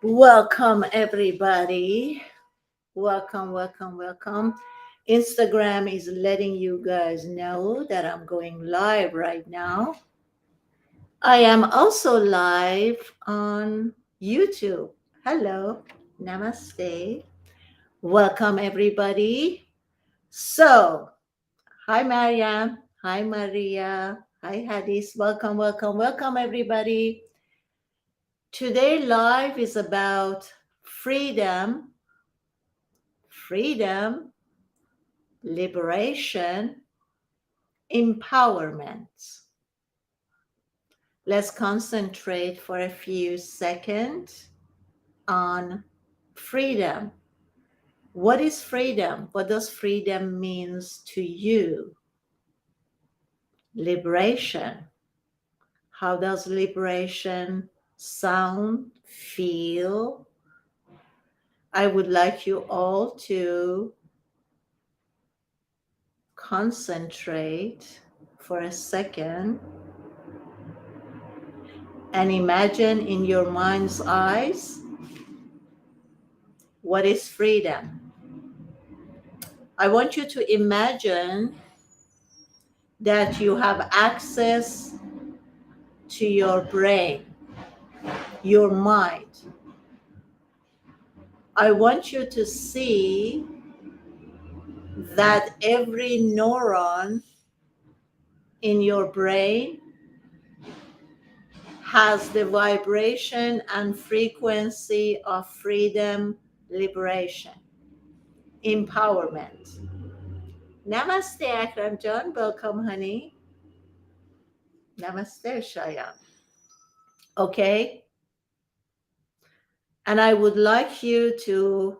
Welcome, everybody. Welcome, welcome, welcome. Instagram is letting you guys know that I'm going live right now. I am also live on YouTube. Hello, namaste. Welcome, everybody. So, hi, Mariam. Hi, Maria. Hi, Hadis. Welcome, welcome, welcome, everybody. Today, live is about freedom, liberation, empowerment. Let's concentrate for a few seconds on freedom. What is freedom? What does freedom means to you? Liberation. How does liberation sound, feel? I would like you all to concentrate for a second and imagine in your mind's eyes what is freedom. I want you to imagine that you have access to your brain, your mind. I want you to see that every neuron in your brain has the vibration and frequency of freedom, liberation, empowerment. Namaste, Akram John. Welcome, honey. Namaste, Shaya. Okay? And I would like you to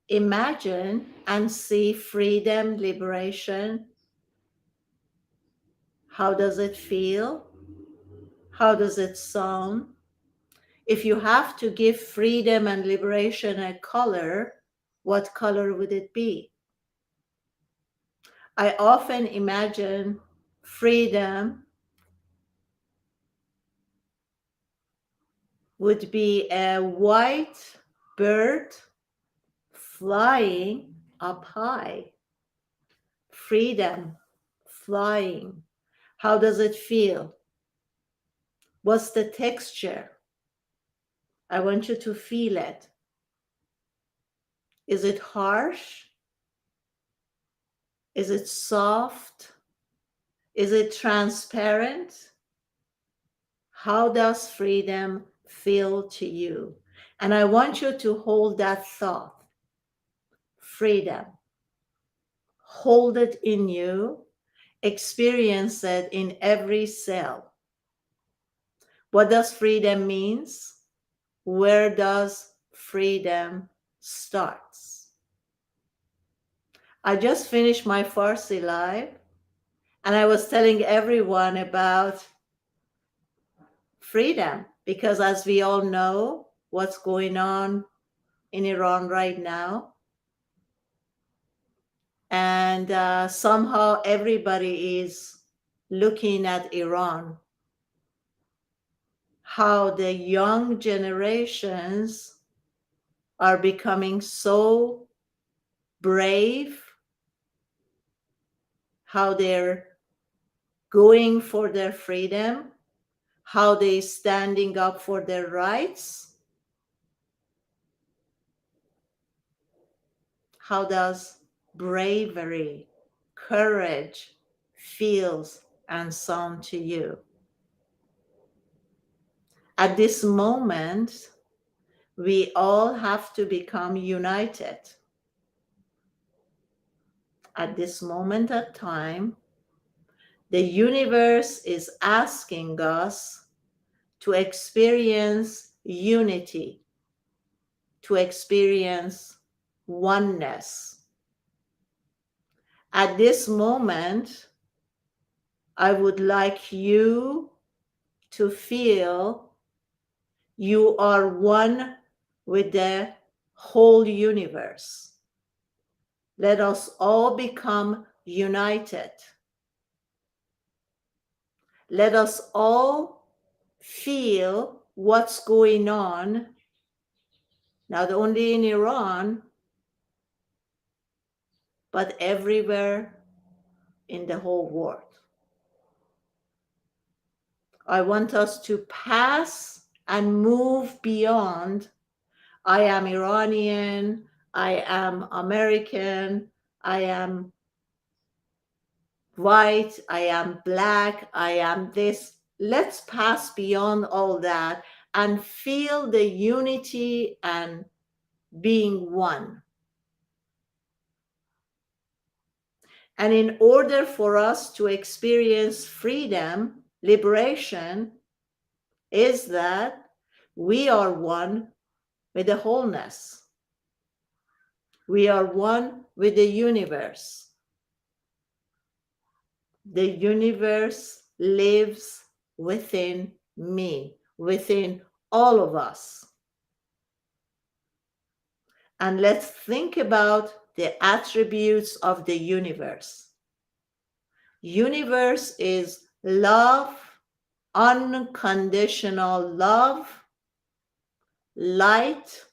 imagine and see freedom, liberation. How does it feel? How does it sound? If you have to give freedom and liberation a color, what color would it be? I often imagine freedom would be a white bird flying up high. Freedom, flying. How does it feel? What's the texture? I want you to feel it. Is it harsh? Is it soft? Is it transparent? How does freedom feel to you? And I want you to hold that thought, freedom. Hold it in you, experience it in every cell. What does freedom means? Where does freedom starts? I just finished my Farsi live and I was telling everyone about freedom because, as we all know, what's going on in Iran right now. And somehow everybody is looking at Iran, how the young generations are becoming so brave, how they're going for their freedom, how they standing up for their rights. How does bravery, courage feels and sound to you? At this moment, we all have to become united. At this moment of time, the universe is asking us to experience unity, to experience oneness. At this moment, I would like you to feel you are one with the whole universe. Let us all become united. Let us all feel what's going on not only in Iran, but everywhere in the whole world. I want us to pass and move beyond I am Iranian, I am American, I am white, I am black, I am this. Let's pass beyond all that and feel the unity and being one. And in order for us to experience freedom, liberation, is that we are one with the wholeness. We are one with the universe. The universe lives within me, within all of us. And let's think about the attributes of the universe. Universe is love, unconditional love, light,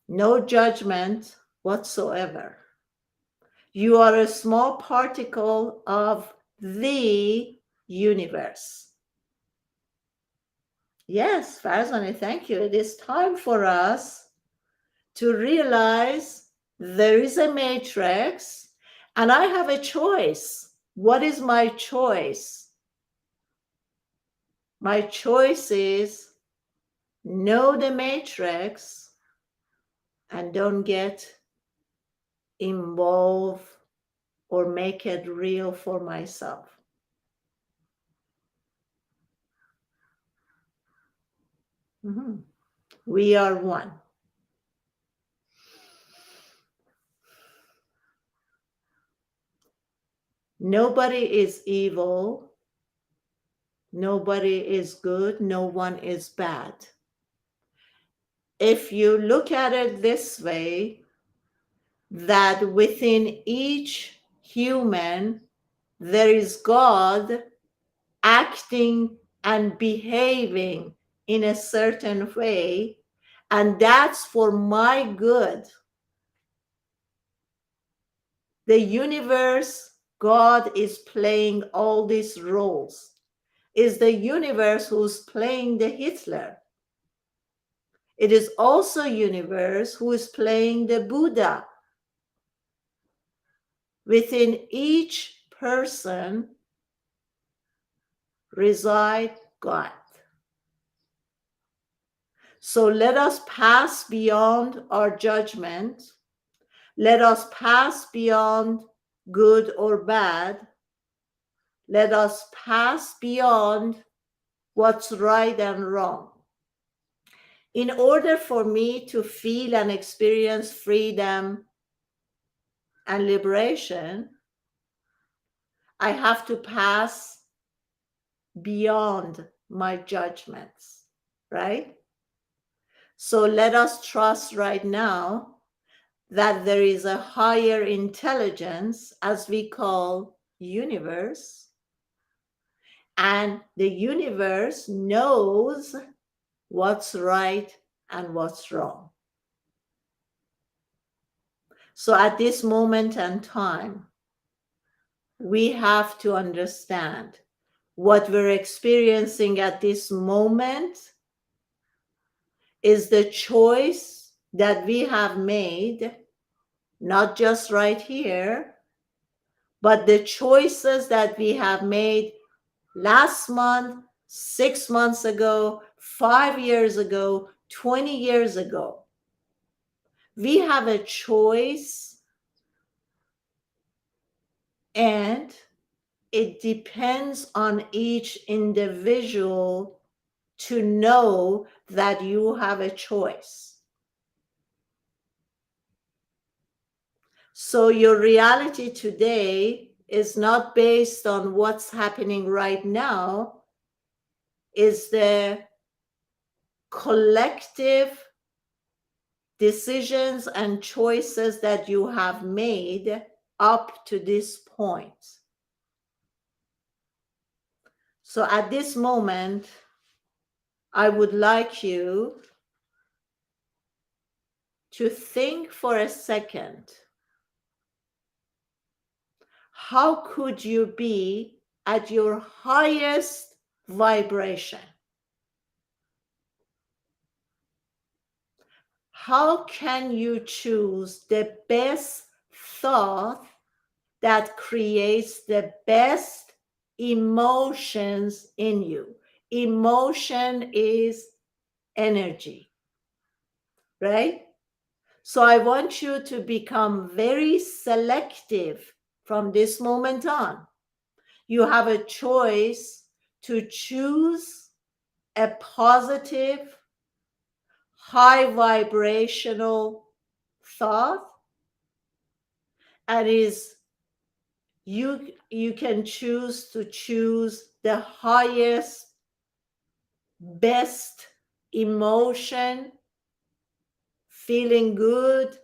no judgment whatsoever. You are a small particle of the universe. Yes, Farzana, thank you. It is time for us to realize there is a matrix and I have a choice. What is my choice? My choice is know the matrix and don't get involved or make it real for myself. We are one. Nobody is evil. Nobody is good. No one is bad. If you look at it this way, that within each human, there is God acting and behaving in a certain way, and that's for my good. The universe, God is playing all these roles. Is the universe who's playing the Hitler. It is also universe who is playing the Buddha. Within each person reside God. So let us pass beyond our judgment. Let us pass beyond good or bad. Let us pass beyond what's right and wrong. In order for me to feel and experience freedom and liberation, I have to pass beyond my judgments, right? So let us trust right now that there is a higher intelligence, as we call universe, and the universe knows what's right and what's wrong. So at this moment and time, we have to understand what we're experiencing at this moment is the choice that we have made, not just right here, but the choices that we have made last month, 6 months ago, 5 years ago, 20 years ago. We have a choice, and it depends on each individual to know that you have a choice. So your reality today is not based on what's happening right now, is the collective decisions and choices that you have made up to this point. So at this moment, I would like you to think for a second, how could you be at your highest vibration? How can you choose the best thought that creates the best emotions in you? Emotion is energy, right? So I want you to become very selective from this moment on. You have a choice to choose a positive, high vibrational thought, and you can choose to choose the highest, best emotion, feeling good,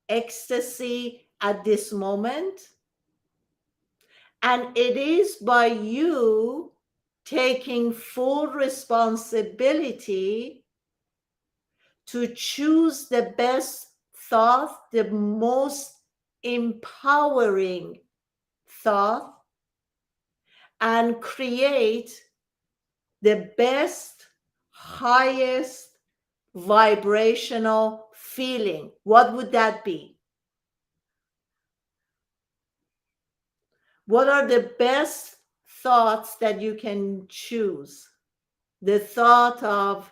ecstasy at this moment. And it is by you taking full responsibility to choose the best thought, the most empowering thought, and create the best, highest vibrational feeling. What would that be? What are the best thoughts that you can choose? The thought of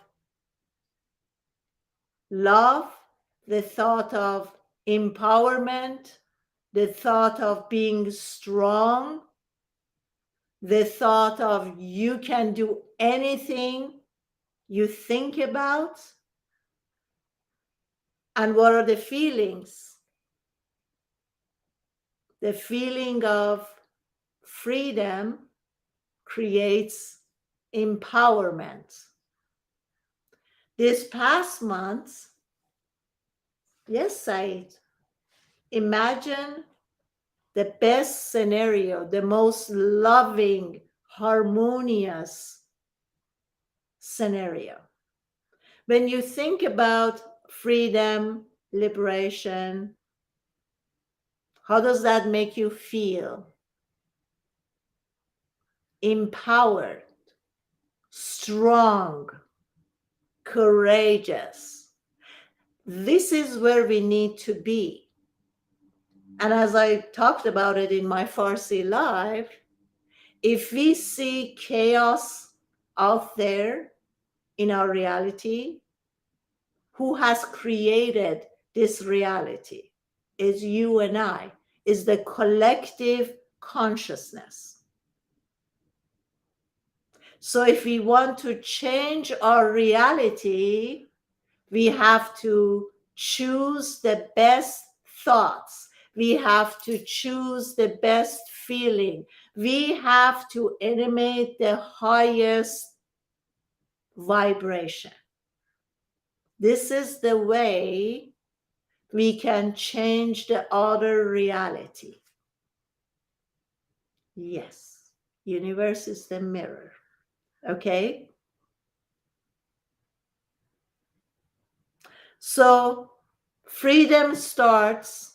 love, the thought of empowerment, the thought of being strong, the thought of you can do anything you think about. And what are the feelings? The feeling of freedom creates empowerment. This past month, yes, Said, imagine the best scenario, the most loving, harmonious scenario. When you think about freedom, liberation, how does that make you feel? Empowered, strong, courageous. This is where we need to be. And as I talked about it in my Farsi live, if we see chaos out there in our reality, who has created this reality? Is you and I, is the collective consciousness. So if we want to change our reality, we have to choose the best thoughts. We have to choose the best feeling. We have to emanate the highest vibration. This is the way we can change the other reality. Yes, universe is the mirror. Okay? So freedom starts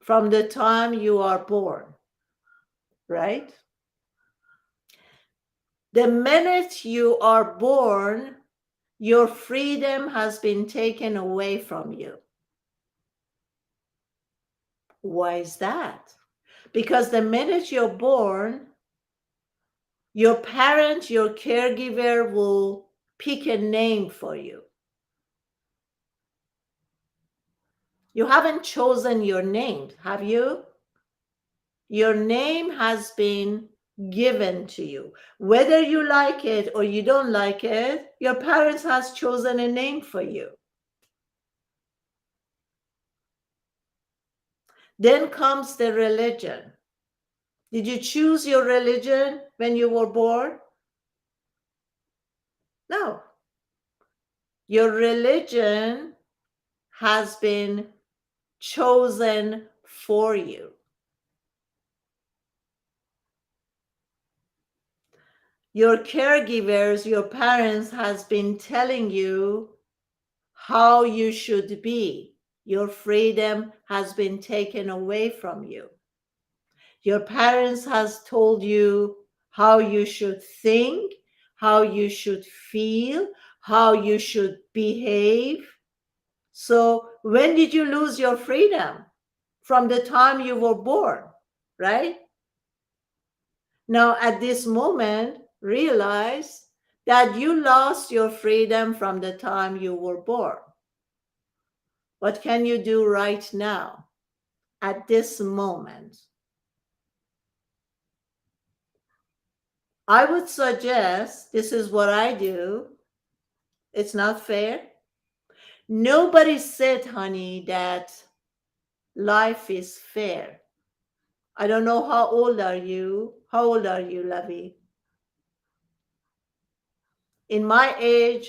from the time you are born, right? The minute you are born, your freedom has been taken away from you. Why is that? Because the minute you're born, your parent, your caregiver will pick a name for you. You haven't chosen your name, have you? Your name has been given to you. Whether you like it or you don't like it, your parents has chosen a name for you. Then comes the religion. Did you choose your religion when you were born? No. Your religion has been chosen for you. Your caregivers, your parents has been telling you how you should be. Your freedom has been taken away from you. Your parents has told you how you should think, how you should feel, how you should behave. So when did you lose your freedom? From the time you were born, right? Now at this moment, realize that you lost your freedom from the time you were born. What can you do right now at this moment? I would suggest, this is what I do. It's not fair. Nobody said, honey, that life is fair. I don't know how old are you. How old are you, Lavi? In my age,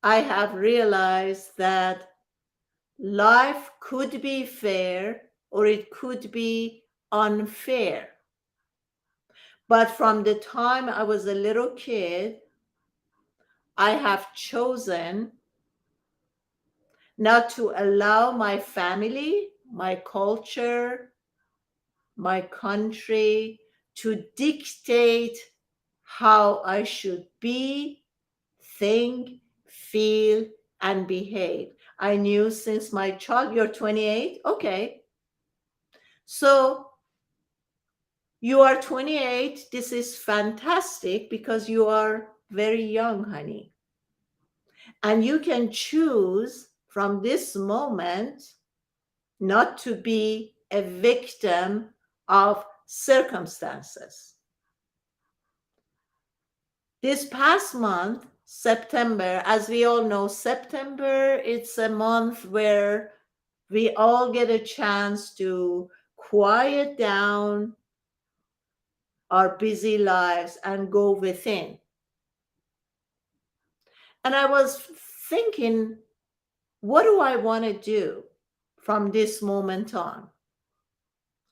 I have realized that life could be fair or it could be unfair. But from the time I was a little kid, I have chosen not to allow my family, my culture, my country to dictate how I should be, think, feel, and behave. I knew since my child, you're 28? Okay. So you are 28. This is fantastic because you are very young, honey. And you can choose from this moment not to be a victim of circumstances. This past month, September, as we all know, September, it's a month where we all get a chance to quiet down our busy lives and go within. And I was thinking, what do I want to do from this moment on?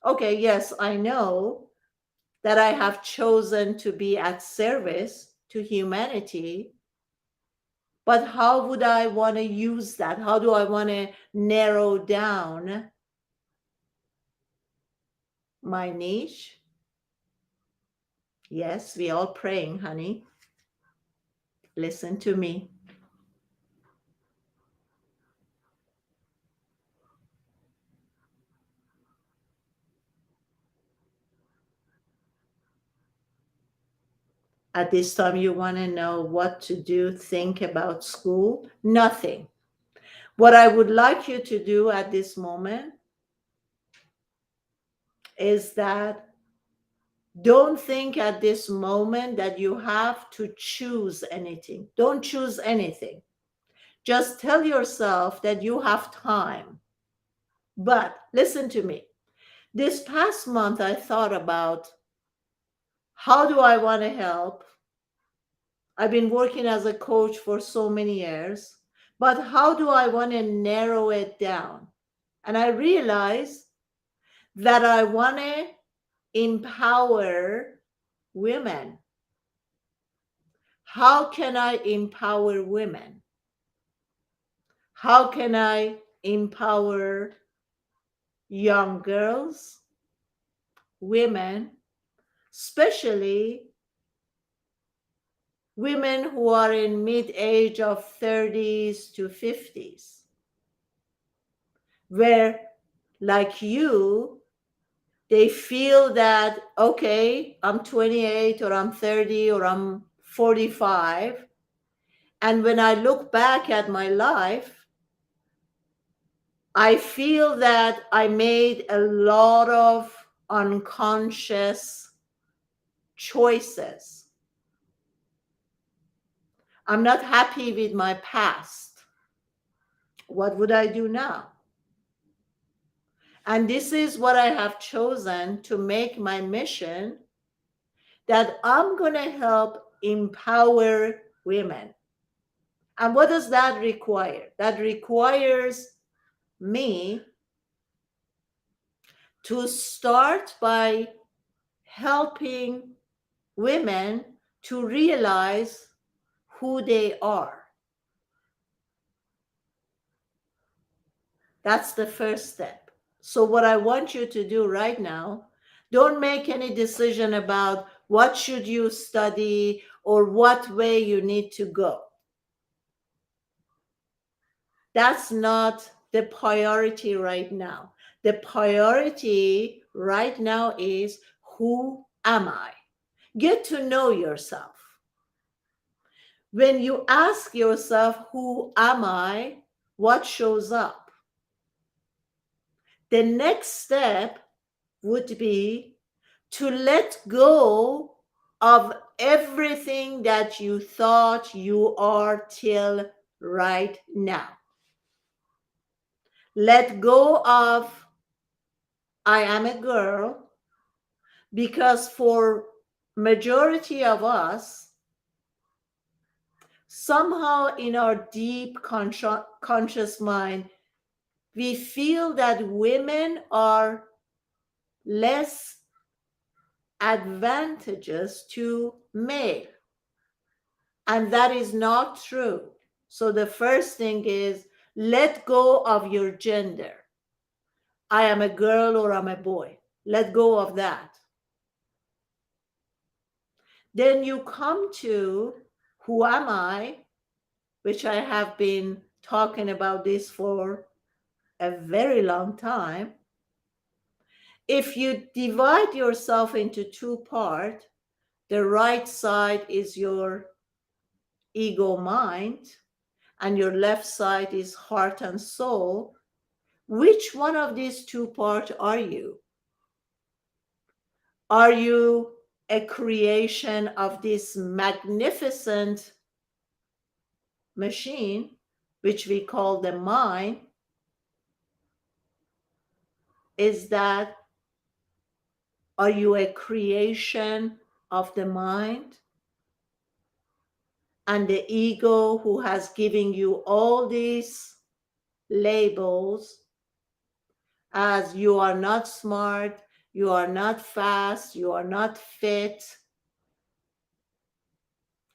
Okay, yes, I know that I have chosen to be at service to humanity, but how would I want to use that? How do I want to narrow down my niche? Yes, we all praying, honey. Listen to me. At this time, you want to know what to do, think about school? Nothing. What I would like you to do at this moment is that don't think at this moment that you have to choose anything. Don't choose anything. Just tell yourself that you have time. But listen to me. This past month, I thought about how do I want to help? I've been working as a coach for so many years, but how do I want to narrow it down? And I realized that I want to empower women. How can I empower women? How can I empower young girls, women, especially women who are in mid-age of 30s to 50s, where, like you, they feel that, okay, I'm 28 or I'm 30 or I'm 45. And when I look back at my life, I feel that I made a lot of unconscious choices. I'm not happy with my past. What would I do now? And this is what I have chosen to make my mission, that I'm going to help empower women. And what does that require? That requires me to start by helping women to realize who they are. That's the first step. So what I want you to do right now, don't make any decision about what should you study or what way you need to go. That's not the priority right now. The priority right now is, who am I? Get to know yourself. When you ask yourself, who am I? What shows up? The next step would be to let go of everything that you thought you are till right now. Let go of, I am a girl, because for majority of us, somehow in our deep conscious mind, we feel that women are less advantageous to male. And that is not true. So the first thing is, let go of your gender. I am a girl or I'm a boy. Let go of that. Then you come to, who am I? Which I have been talking about this for a very long time. If you divide yourself into two parts, the right side is your ego mind, and your left side is heart and soul. Which one of these two parts are you? Are you a creation of this magnificent machine, which we call the mind? Is that, are you a creation of the mind and the ego who has given you all these labels as you are not smart, you are not fast, you are not fit,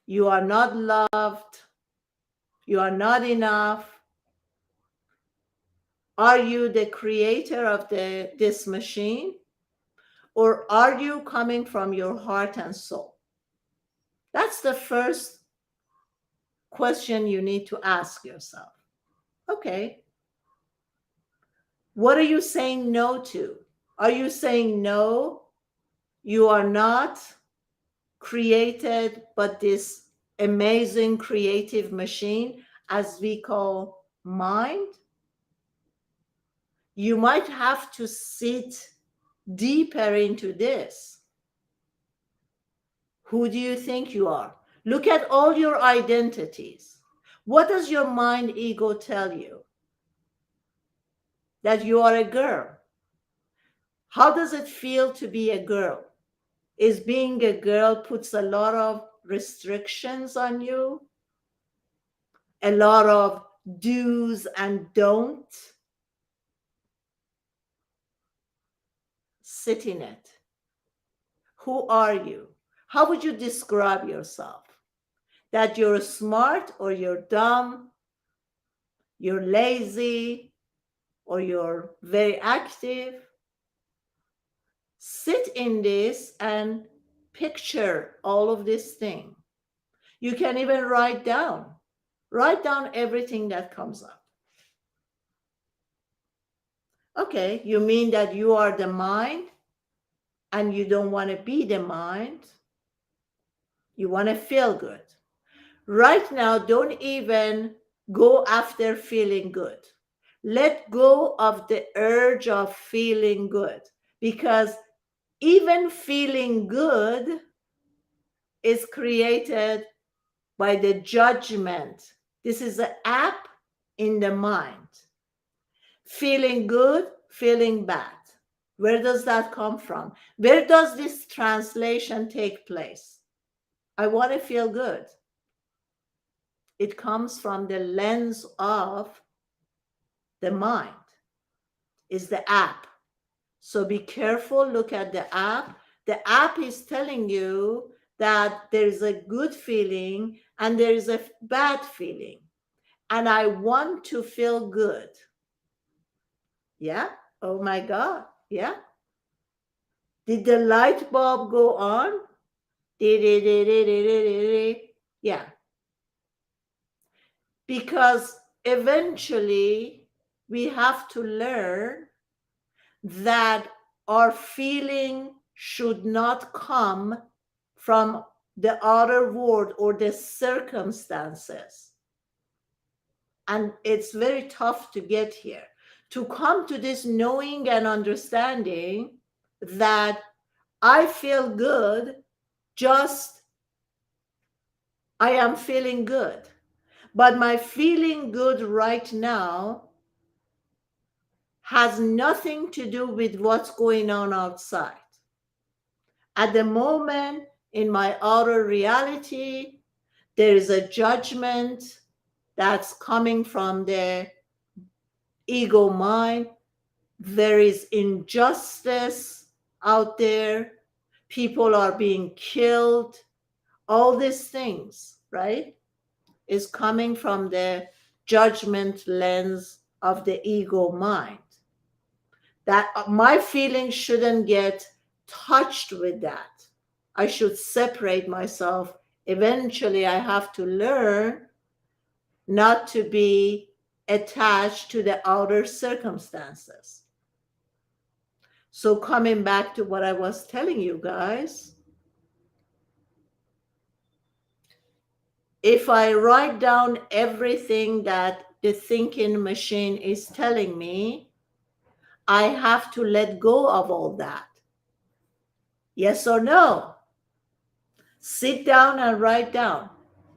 you are not loved, you are not enough? Are you the creator of this machine? Or are you coming from your heart and soul? That's the first question you need to ask yourself. Okay, what are you saying no to? Are you saying no, you are not created but this amazing creative machine as we call mind? You might have to sit deeper into this. Who do you think you are? Look at all your identities. What does your mind ego tell you? That you are a girl. How does it feel to be a girl? Is being a girl puts a lot of restrictions on you? A lot of do's and don'ts? Sit in it. Who are you? How would you describe yourself? That you're smart or you're dumb, you're lazy or you're very active? Sit in this and picture all of this thing. You can even write down everything that comes up. Okay, you mean that you are the mind and you don't want to be the mind? You want to feel good. Right now, don't even go after feeling good. Let go of the urge of feeling good, because even feeling good is created by the judgment. This is an app in the mind. Feeling good, feeling bad. Where does that come from? Where does this translation take place? I want to feel good. It comes from the lens of the mind, is the app. So be careful, look at the app. The app is telling you that there's a good feeling and there's a bad feeling. And I want to feel good. Yeah. Oh my God. Yeah. Did the light bulb go on? Yeah. Because eventually we have to learn that our feeling should not come from the outer world or the circumstances. And it's very tough to get here, to come to this knowing and understanding that I feel good, just I am feeling good. But my feeling good right now has nothing to do with what's going on outside. At the moment, in my outer reality, there is a judgment that's coming from the ego mind. There is injustice out there. People are being killed. All these things, right, is coming from the judgment lens of the ego mind. That my feelings shouldn't get touched with that. I should separate myself. Eventually, I have to learn not to be attached to the outer circumstances. So, coming back to what I was telling you guys, if I write down everything that the thinking machine is telling me, I have to let go of all that. Yes or no? Sit down and write down.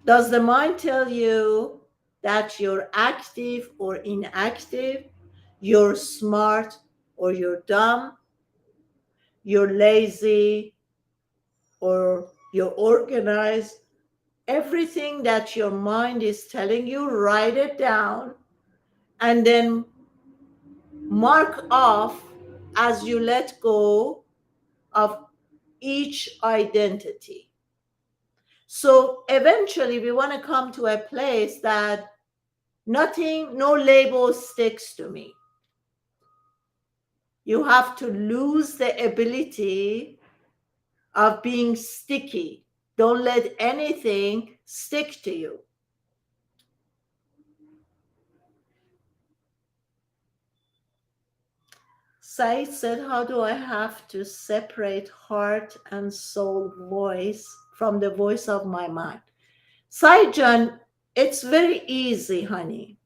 Does the mind tell you that you're active or inactive, you're smart or you're dumb, you're lazy or you're organized? Everything that your mind is telling you, write it down and then mark off as you let go of each identity. So eventually, we want to come to a place that nothing, no label sticks to me. You have to lose the ability of being sticky. Don't let anything stick to you. Said said, how do I have to separate heart and soul voice from the voice of my mind? Saijan, it's very easy, honey.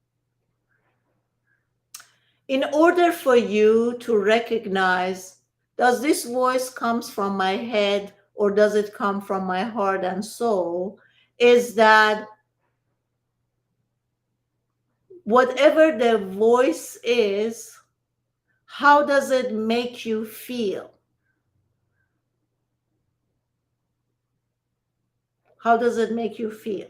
In order for you to recognize, does this voice comes from my head or does it come from my heart and soul, is that whatever the voice is, how does it make you feel? How does it make you feel?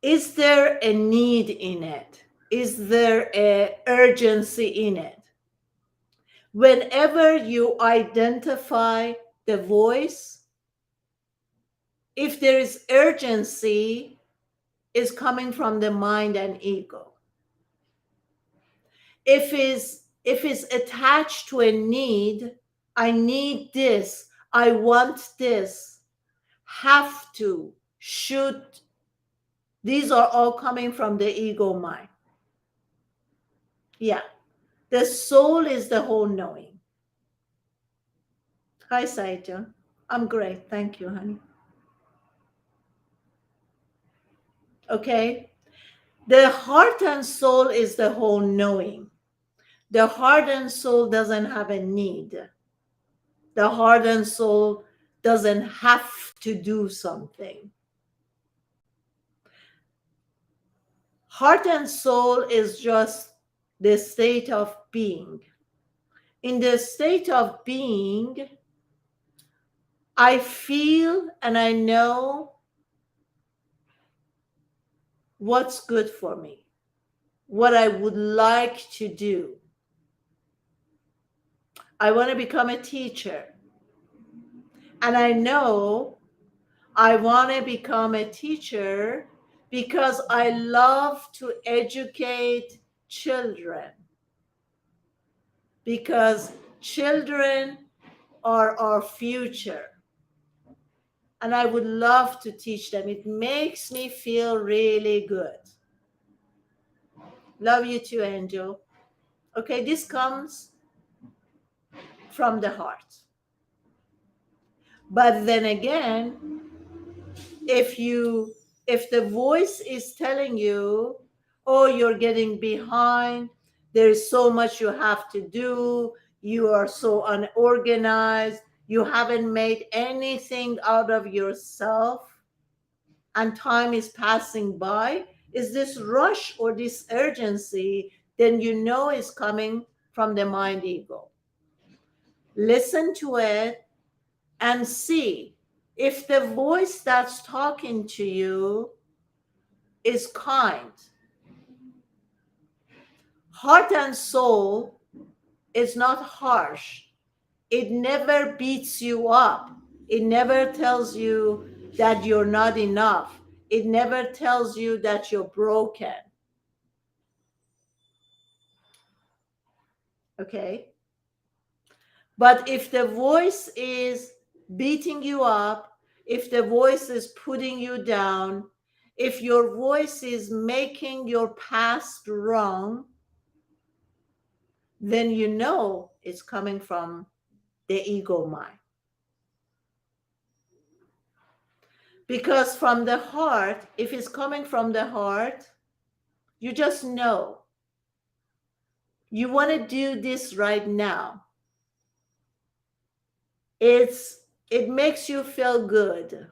Is there a need in it? Is there an urgency in it? Whenever you identify the voice, if there is urgency, is coming from the mind and ego. If it's attached to a need, I need this, I want this, have to, should, these are all coming from the ego mind. Yeah. The soul is the whole knowing. Hi, Saito. I'm great. Thank you, honey. Okay. The heart and soul is the whole knowing. The heart and soul doesn't have a need. The heart and soul doesn't have to do something. Heart and soul is just the state of being. In the state of being, I feel and I know what's good for me, what I would like to do. I want to become a teacher. And I know I want to become a teacher because I love to educate children, because children are our future. And I would love to teach them. It makes me feel really good. Love you too, Angel. Okay, this comes from the heart. But then again, if you if the voice is telling you, oh, you're getting behind, there is so much you have to do, you are so unorganized, you haven't made anything out of yourself, and time is passing by, is this rush or this urgency, then you know it's coming from the mind ego. Listen to it and see if the voice that's talking to you is kind. Heart and soul is not harsh. It never beats you up. It never tells you that you're not enough. It never tells you that you're broken. Okay? But if the voice is beating you up, if the voice is putting you down, if your voice is making your past wrong, then you know it's coming from the ego mind. Because from the heart, if it's coming from the heart, you just know you want to do this right now. It makes you feel good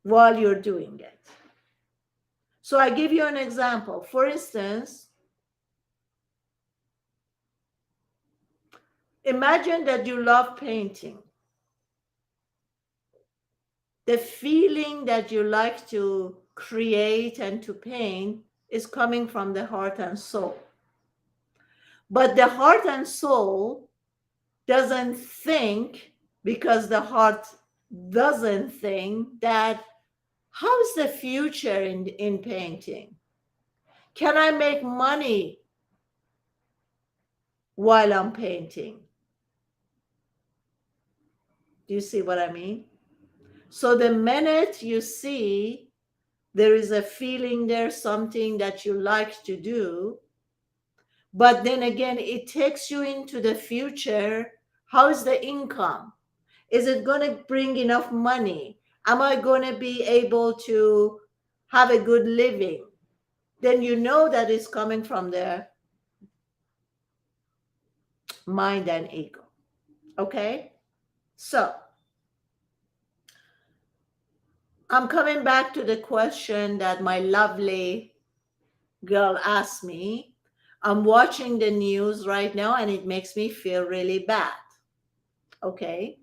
while you're doing it. So I give you an example. For instance, imagine that you love painting. The feeling that you like to create and to paint is coming from the heart and soul. But the heart and soul doesn't think, because the heart doesn't think that, how's the future in painting? Can I make money while I'm painting? Do you see what I mean? So the minute you see there is a feeling there, something that you like to do, but then again, it takes you into the future. How is the income? Is it going to bring enough money? Am I going to be able to have a good living? Then you know that it's coming from the mind and ego. Okay? So I'm coming back to the question that my lovely girl asked me. I'm watching the news right now and it makes me feel really bad. Okay?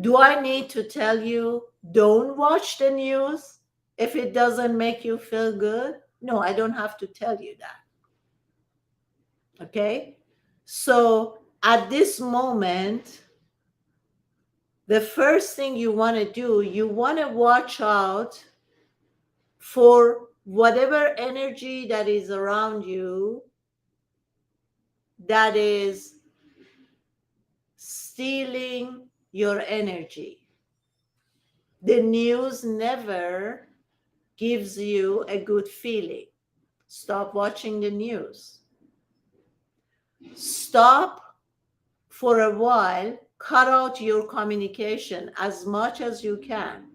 Do I need to tell you, don't watch the news if it doesn't make you feel good? No, I don't have to tell you that. Okay? So at this moment, the first thing you want to do, you want to watch out for whatever energy that is around you that is stealing your energy. The news never gives you a good feeling. Stop watching the news. Stop for a while, cut out your communication as much as you can.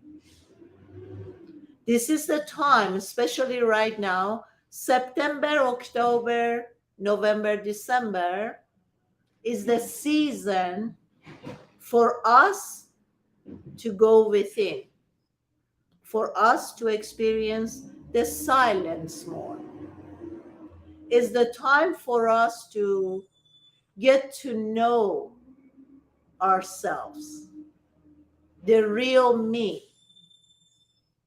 This is the time, especially right now, September, October, November, December, is the season for us to go within, for us to experience the silence more. Is the time for us to get to know ourselves, the real me.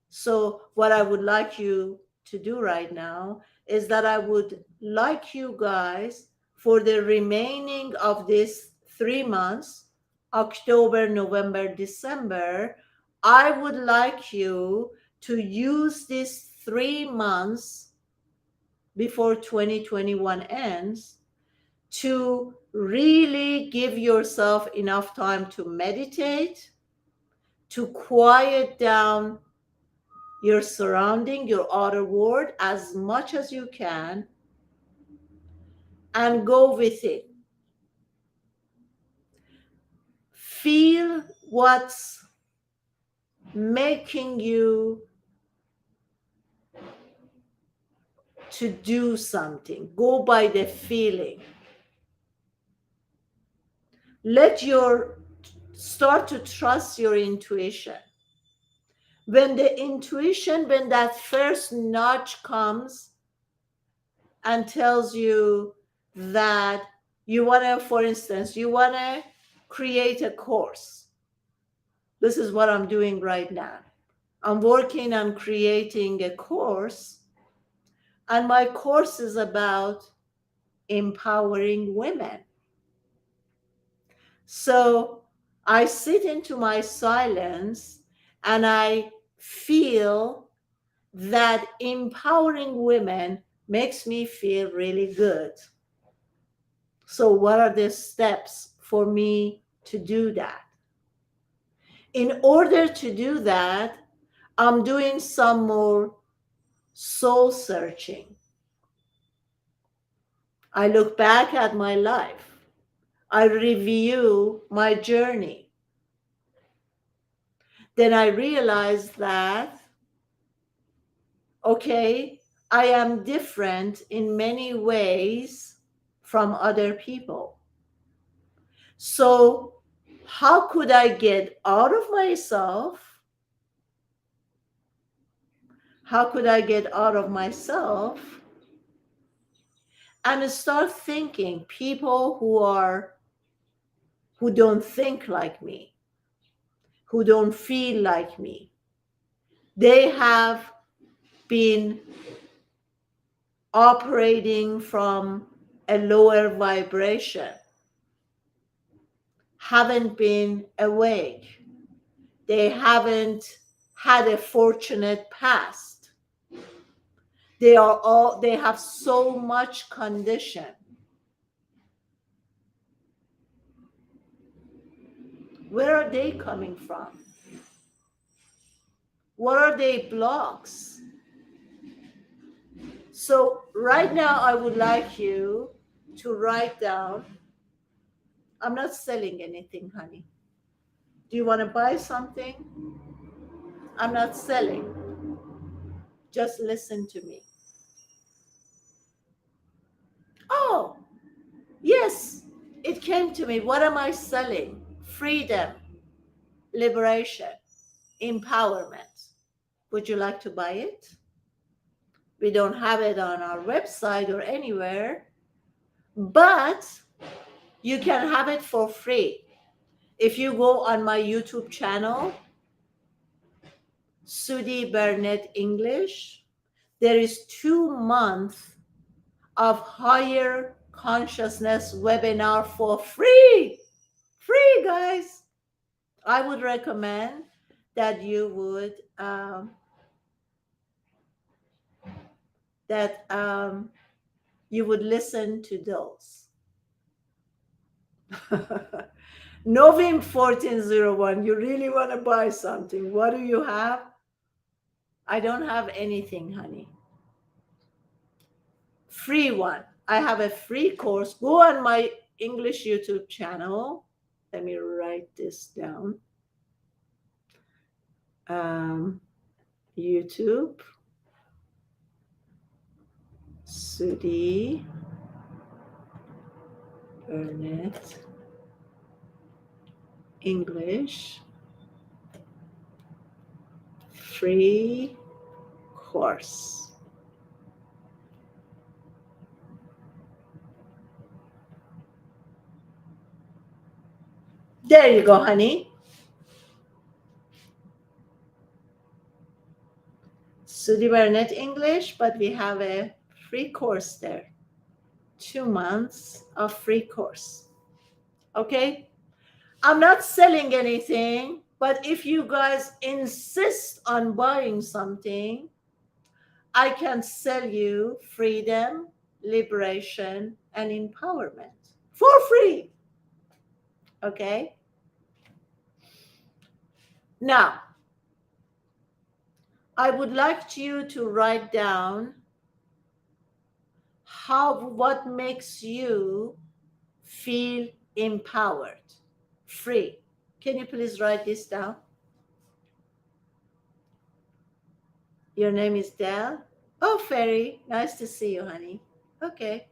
So what I would like you to do right now is that I would like you guys, for the remaining of this 3 months, October, November, December, I would like you to use these 3 months before 2021 ends to really give yourself enough time to meditate, to quiet down your surrounding, your outer world as much as you can, and go with it. Feel what's making you to do something. Go by the feeling. Start to trust your intuition. When that first nudge comes and tells you that you want to, for instance, you want to create a course. This is what I'm doing right now. I'm working on creating a course, and my course is about empowering women. So I sit into my silence and I feel that empowering women makes me feel really good. So, what are the steps for me to do that? In order to do that, I'm doing some more soul searching. I look back at my life. I review my journey. Then I realize that, okay, I am different in many ways from other people. So, how could I get out of myself? How could I get out of myself and start thinking people who don't think like me, who don't feel like me? They have been operating from a lower vibration, haven't been awake. They haven't had a fortunate past. They have so much condition. Where are they coming from? What are their blocks? So right now I would like you to write down. I'm not selling anything, honey. Do you want to buy something? I'm not selling. Just listen to me. Oh, yes, it came to me. What am I selling? Freedom, liberation, empowerment. Would you like to buy it? We don't have it on our website or anywhere, but you can have it for free. If you go on my YouTube channel, Sudhi Burnett English, there is 2 months of higher consciousness webinar for free. Free, guys. I would recommend that you would listen to those. Novim 1401, you really want to buy something. What do you have? I don't have anything, honey. Free one. I have a free course. Go on my English YouTube channel. Let me write this down. YouTube, Sudhi Burnett English free course. There you go, honey. Sudhi Burnett English, but we have a free course there. 2 months of free course. Okay? I'm not selling anything. But if you guys insist on buying something, I can sell you freedom, liberation, and empowerment for free. Okay? Now, I would like you to write down what makes you feel empowered, free. Can you please write this down? Your name is Dell? Oh, Ferry, nice to see you, honey. Okay.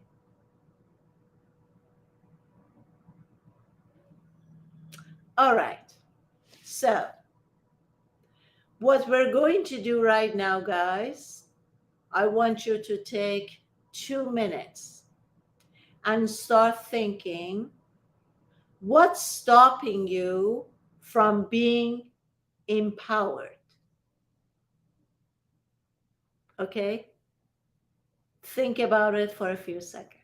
All right. So, what we're going to do right now, guys, I want you to take 2 minutes and start thinking what's stopping you from being empowered. Okay? Think about it for a few seconds.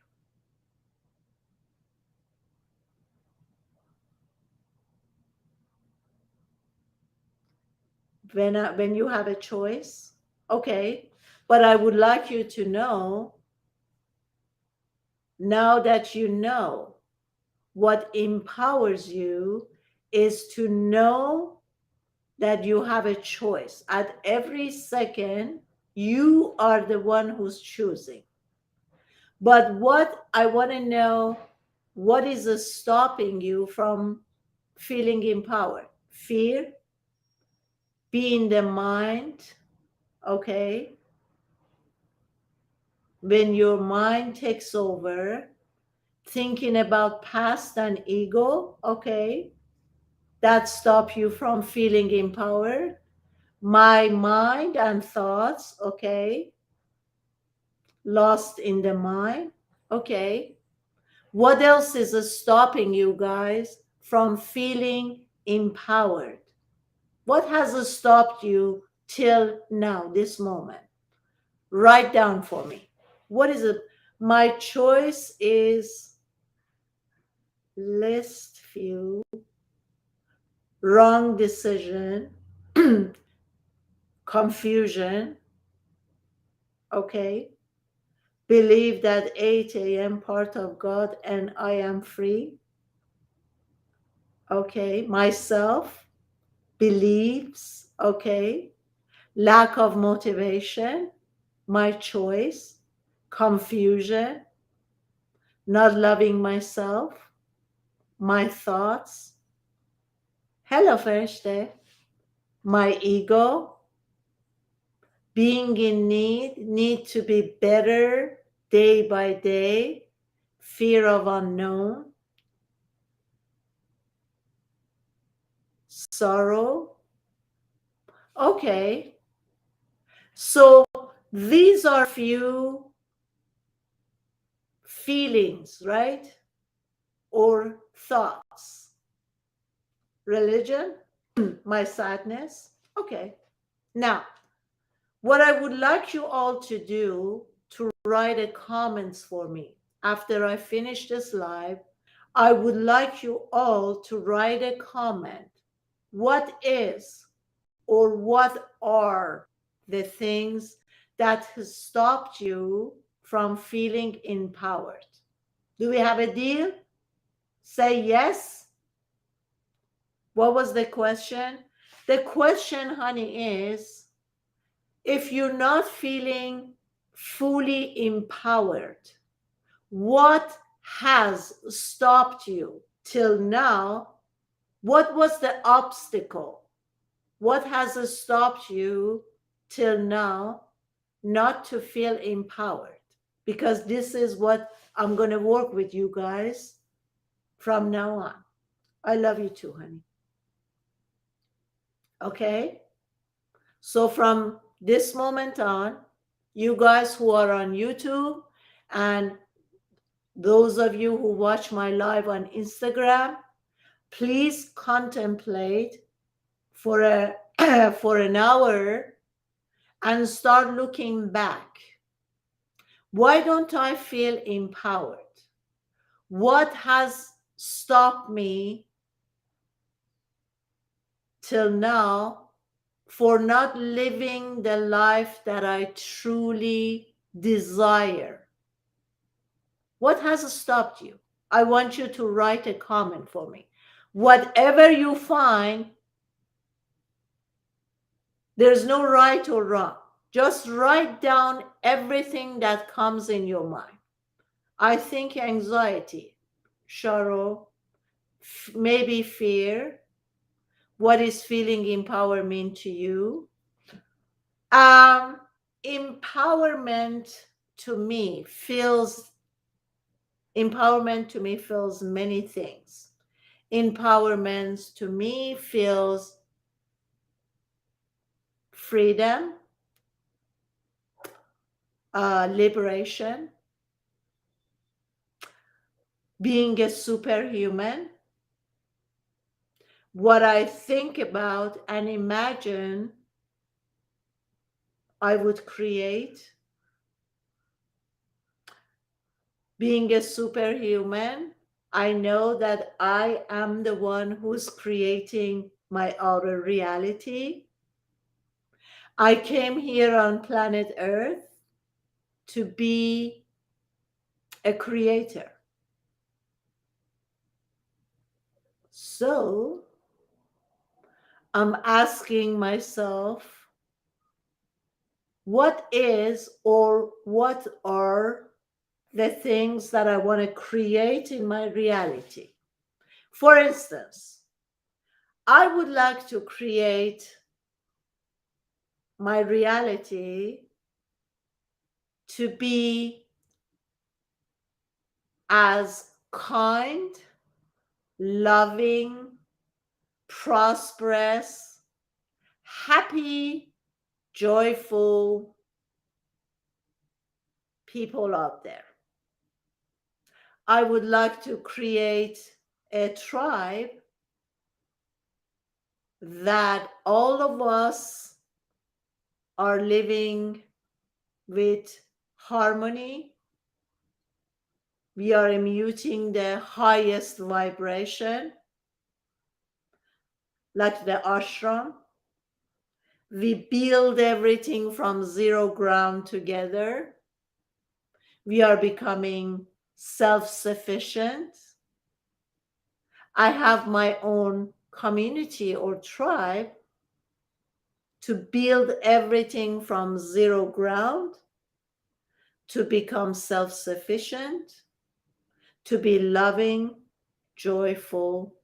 When you have a choice, okay, but I would like you to know, now that you know, what empowers you is to know that you have a choice. At every second, you are the one who's choosing. But what I want to know, what is stopping you from feeling empowered? Fear, be in the mind, okay? When your mind takes over, thinking about past and ego, okay? That stop you from feeling empowered. My mind and thoughts, okay? Lost in the mind, okay? What else is stopping you guys from feeling empowered? What has stopped you till now, this moment? Write down for me. What is it? My choice is list few, wrong decision, confusion, okay? Believe that 8 a.m. part of God and I am free. Okay, myself, beliefs, okay, lack of motivation, my choice, confusion, not loving myself, my thoughts. Hello, Fershte. My ego, being in need to be better day by day, fear of unknown, sorrow. Okay, so these are few feelings, right? Or thoughts. Religion, my sadness. Okay. Now, what I would like you all to do to write a comments for me after I finish this live, I would like you all to write a comment. What is or what are the things that has stopped you from feeling empowered? Do we have a deal? Say yes. What was the question? The question, honey, is if you're not feeling fully empowered, what has stopped you till now? What was the obstacle? What has stopped you till now not to feel empowered? Because this is what I'm going to work with you guys from now on. I love you too, honey. Okay? So from this moment on, you guys who are on YouTube and those of you who watch my live on Instagram, please contemplate for for an hour and start looking back. Why don't I feel empowered? What has stopped me till now for not living the life that I truly desire? What has stopped you? I want you to write a comment for me. Whatever you find, there's no right or wrong. Just write down everything that comes in your mind. I think anxiety, Sharo, maybe fear. What is feeling empowerment to you? Um, empowerment to me feels many things. Empowerment to me feels freedom, liberation, being a superhuman. What I think about and imagine I would create. Being a superhuman, I know that I am the one who's creating my outer reality. I came here on planet Earth to be a creator. So I'm asking myself, what is or what are the things that I want to create in my reality? For instance, I would like to create my reality to be as kind, loving, prosperous, happy, joyful people out there. I would like to create a tribe that all of us are living with harmony. We are emitting the highest vibration, like the ashram. We build everything from zero ground together. We are becoming self-sufficient. I have my own community or tribe to build everything from zero ground, to become self-sufficient, to be loving, joyful,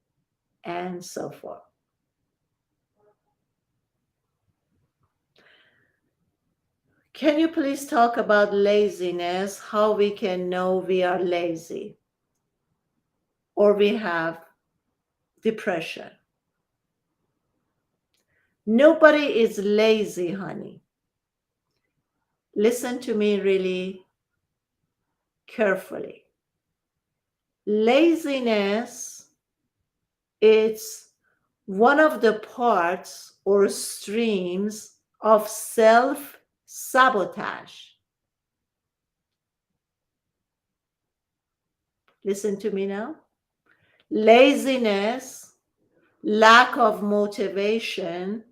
and so forth. Can you please talk about laziness, how we can know we are lazy or we have depression? Nobody is lazy, honey. Listen to me really carefully. Laziness is one of the parts or streams of self-sabotage. Listen to me now. Laziness, lack of motivation,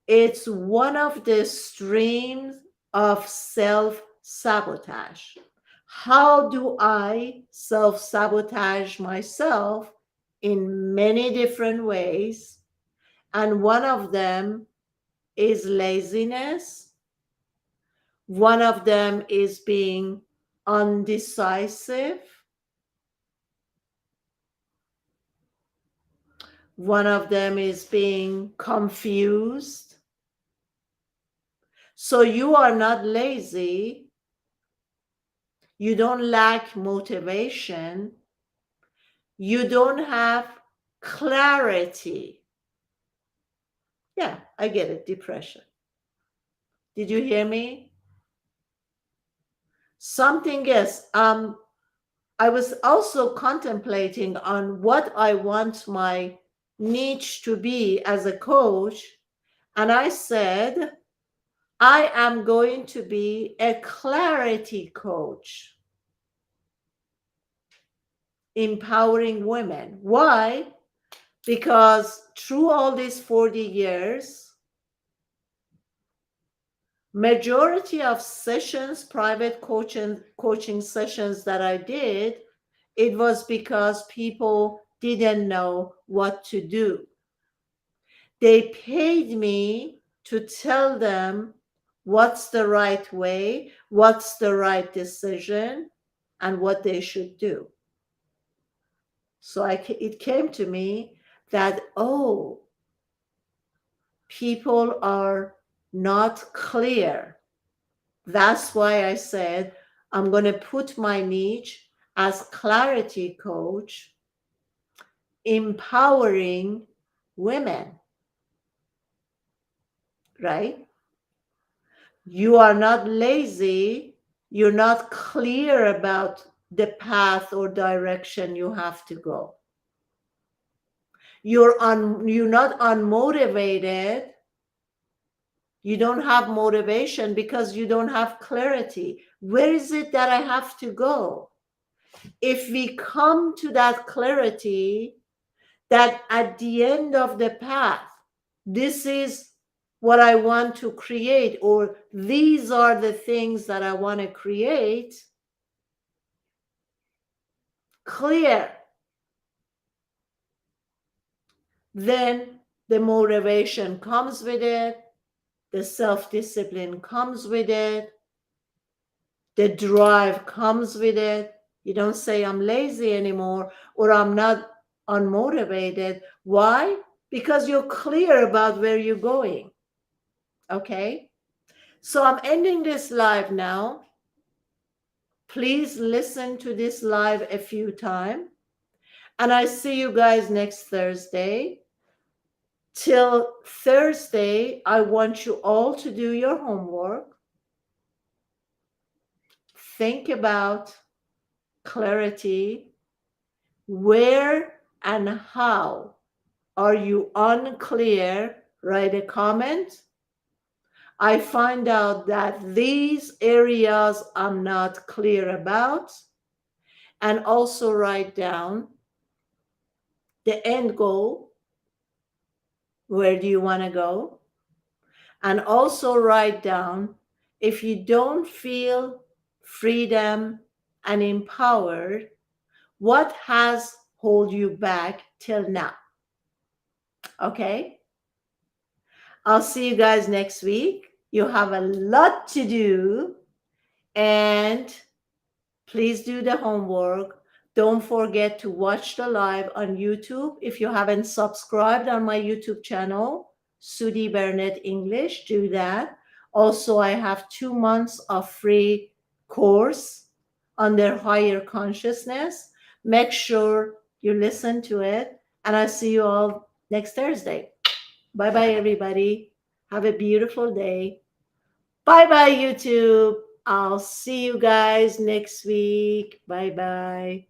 it's one of the streams of self-sabotage. How do I self-sabotage myself? In many different ways. And one of them is laziness. One of them is being undecisive. One of them is being confused. So you are not lazy. You don't lack motivation. You don't have clarity. Yeah, I get it. Depression. Did you hear me? Something else. I was also contemplating on what I want my niche to be as a coach. And I said, I am going to be a clarity coach, empowering women. Why? Because through all these 40 years, majority of sessions, private coaching sessions that I did, it was because people didn't know what to do. They paid me to tell them what's the right way, what's the right decision, and what they should do. So it came to me that, oh, people are not clear. That's why I said I'm going to put my niche as clarity coach, empowering women, right? You are not lazy. You're not clear about the path or direction you have to go. You're not unmotivated. You don't have motivation because you don't have clarity. Where is it that I have to go? If we come to that clarity, that at the end of the path, this is what I want to create, or these are the things that I want to create, clear, then the motivation comes with it, the self-discipline comes with it, the drive comes with it. You don't say I'm lazy anymore or I'm not unmotivated. Why? Because you're clear about where you're going. Okay? So I'm ending this live now. Please listen to this live a few times. And I see you guys next Thursday. Till Thursday, I want you all to do your homework. Think about clarity. Where and how are you unclear? Write a comment. I find out that these areas I'm not clear about, and also write down the end goal. Where do you want to go? And also write down, if you don't feel freedom and empowered, what has hold you back till now? Okay? I'll see you guys next week. You have a lot to do, and please do the homework. Don't forget to watch the live on YouTube. If you haven't subscribed on my YouTube channel, Sudhi Burnett English, do that. Also, I have 2 months of free course under higher consciousness. Make sure you listen to it, and I'll see you all next Thursday. Bye-bye, everybody. Have a beautiful day. Bye-bye, YouTube. I'll see you guys next week. Bye-bye.